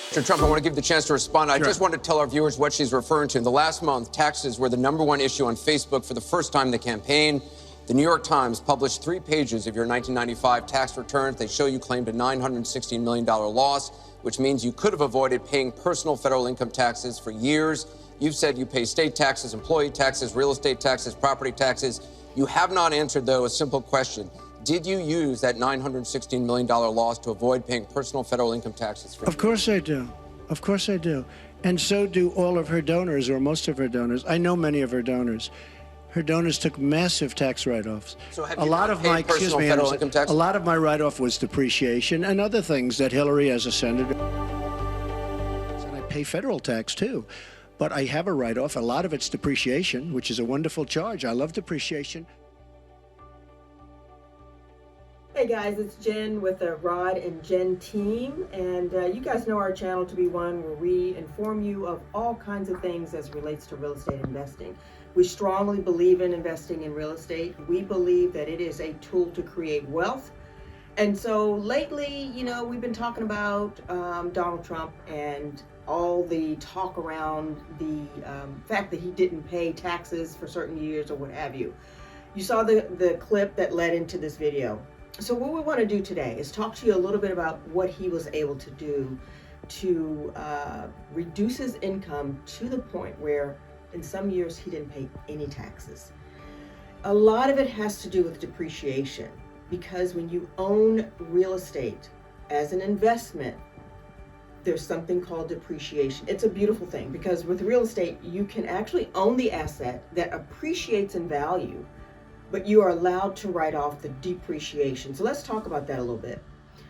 Mr. Trump, I want to give you the chance to respond. I just want to tell our viewers what she's referring to. In the last month, taxes were the #1 issue on Facebook for the first time in the campaign. The New York Times published 3 pages of your 1995 tax returns. They show you claimed a $916 million loss, which means you could have avoided paying personal federal income taxes for years. You've said you pay state taxes, employee taxes, real estate taxes, property taxes. You have not answered, though, a simple question. Did you use that $916 million loss to avoid paying personal federal income taxes for years? Of course I do. Of course I do. And so do all of her donors, or most of her donors. I know many of her donors. Her donors took massive tax write-offs. So have you not paid personal federal income taxes? A lot of my write-off was depreciation and other things that Hillary, as a senator, and I pay federal tax too. But I have a write-off. A lot of it's depreciation, which is a wonderful charge. I love depreciation. Hey guys, it's Jen with the Rod and Jen team, and you guys know our channel to be one where we inform you of all kinds of things as relates to real estate investing. We strongly believe in investing in real estate. We believe that it is a tool to create wealth. And so lately, you know, we've been talking about Donald Trump and all the talk around the fact that he didn't pay taxes for certain years or what have you. You saw the clip that led into this video. So what we want to do today is talk to you a little bit about what he was able to do to reduce his income to the point where in some years he didn't pay any taxes. A lot of it has to do with depreciation, because when you own real estate as an investment, there's something called depreciation. It's a beautiful thing, because with real estate, you can actually own the asset that appreciates in value, but you are allowed to write off the depreciation. So let's talk about that a little bit.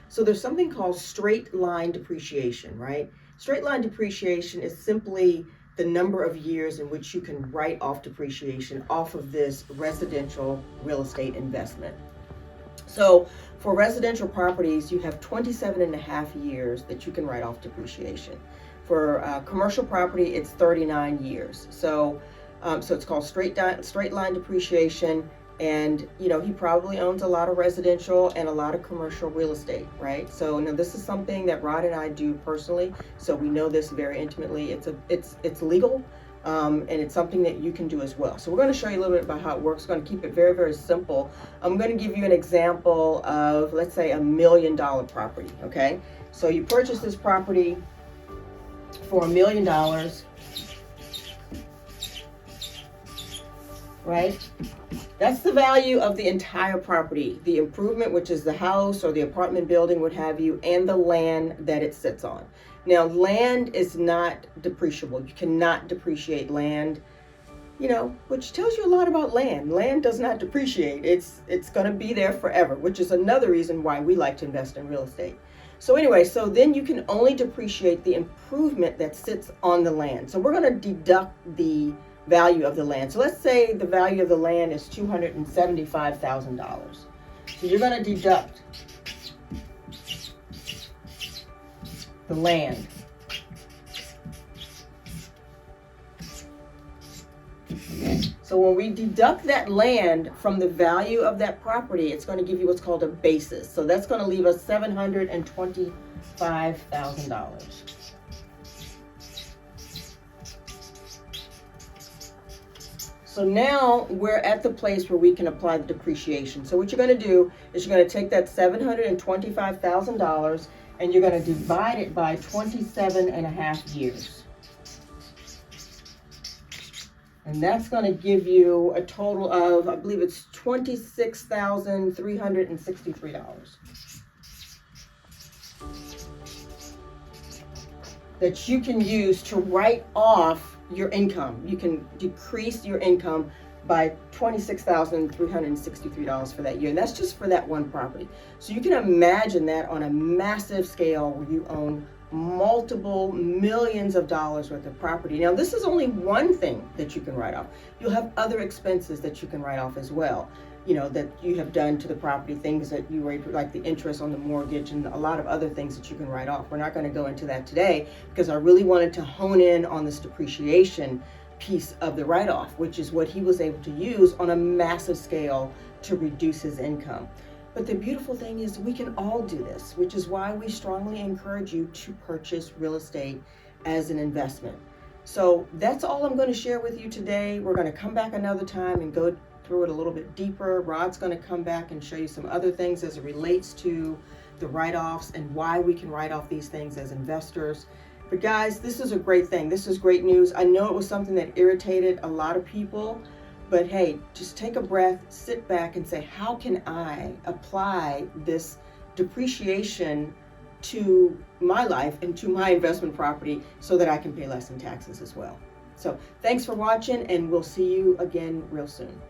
So there's something called straight line depreciation, right? Straight line depreciation is simply the number of years in which you can write off depreciation off of this residential real estate investment. So for residential properties, you have 27.5 years that you can write off depreciation. For commercial property, it's 39 years. So it's called straight line depreciation. And, you know, he probably owns a lot of residential and a lot of commercial real estate, right? So now this is something that Rod and I do personally. So we know this very intimately. It's legal, and it's something that you can do as well. So we're going to show you a little bit about how it works. We're going to keep it very, very simple. I'm going to give you an example of, let's say, $1 million property, okay? So you purchase this property for $1 million, right? That's the value of the entire property, the improvement, which is the house or the apartment building, what have you, and the land that it sits on. Now, land is not depreciable. You cannot depreciate land, you know, which tells you a lot about land. Land does not depreciate. It's going to be there forever, which is another reason why we like to invest in real estate. So anyway, so then you can only depreciate the improvement that sits on the land. So we're going to deduct the value of the land. So let's say the value of the land is $275,000. So you're going to deduct the land. So when we deduct that land from the value of that property, it's going to give you what's called a basis. So that's going to leave us $725,000. So now we're at the place where we can apply the depreciation. So what you're going to do is you're going to take that $725,000 and you're going to divide it by 27.5 years. And that's going to give you a total of, I believe it's $26,363 that you can use to write off your income. You can decrease your income by $26,363 for that year. And that's just for that one property. So you can imagine that on a massive scale where you own multiple millions of dollars worth of property. Now, this is only one thing that you can write off. You'll have other expenses that you can write off as well, you know, that you have done to the property, things that you were, like the interest on the mortgage and a lot of other things that you can write off. We're not going to go into that today because I really wanted to hone in on this depreciation piece of the write-off, which is what he was able to use on a massive scale to reduce his income. But the beautiful thing is we can all do this, which is why we strongly encourage you to purchase real estate as an investment. So that's all I'm going to share with you today. We're going to come back another time and go through it a little bit deeper. Rod's going to come back and show you some other things as it relates to the write-offs and why we can write off these things as investors. But guys, this is a great thing. This is great news. I know it was something that irritated a lot of people, but hey, just take a breath, sit back and say, how can I apply this depreciation to my life and to my investment property so that I can pay less in taxes as well? So thanks for watching, and we'll see you again real soon.